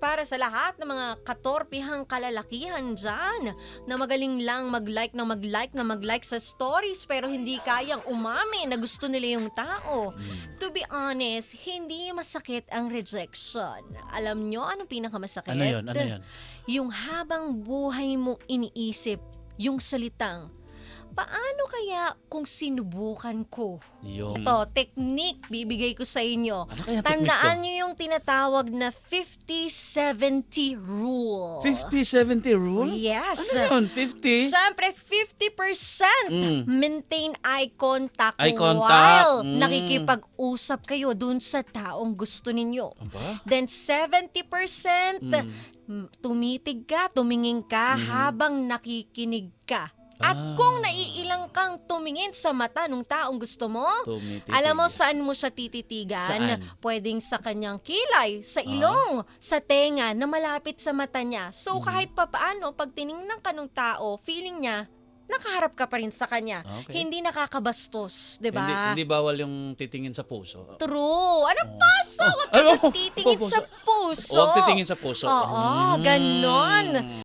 Para sa lahat ng mga katorpihang kalalakihan dyan na magaling lang mag-like sa stories pero hindi kayang umami na gusto nila yung tao. To be honest, hindi masakit ang rejection. Alam nyo anong pinakamasakit? Ano yun? Ano yun? Yung habang buhay mo iniisip yung salitang, paano kaya kung sinubukan ko? Yung... Ito, technique bibigay ko sa inyo. Ano kaya Tandaan technique nyo yung tinatawag na 50-70 rule. 50-70 rule? Yes. Ano yun? 50? Siyempre, 50% maintain eye contact, Eye contact. while nakikipag-usap kayo dun sa taong gusto ninyo. Aba? Then 70% tumitig ka, tumingin ka habang nakikinig ka. At kung naiilang kang tumingin sa mata ng taong gusto mo, Tumitig. alam mo saan mo siya tititigan? Saan? Pwedeng sa kanyang kilay, sa ilong, sa tenga na malapit sa mata niya. So kahit papaano, pag tiningnan ka ng tao, feeling niya, nakaharap ka pa rin sa kanya. Okay. Hindi nakakabastos, di ba? Hindi bawal yung titingin sa puso. True. Ano puso? Huwag Ano? ka titingin Puso. sa puso. Huwag titingin sa puso. Oo, ganon.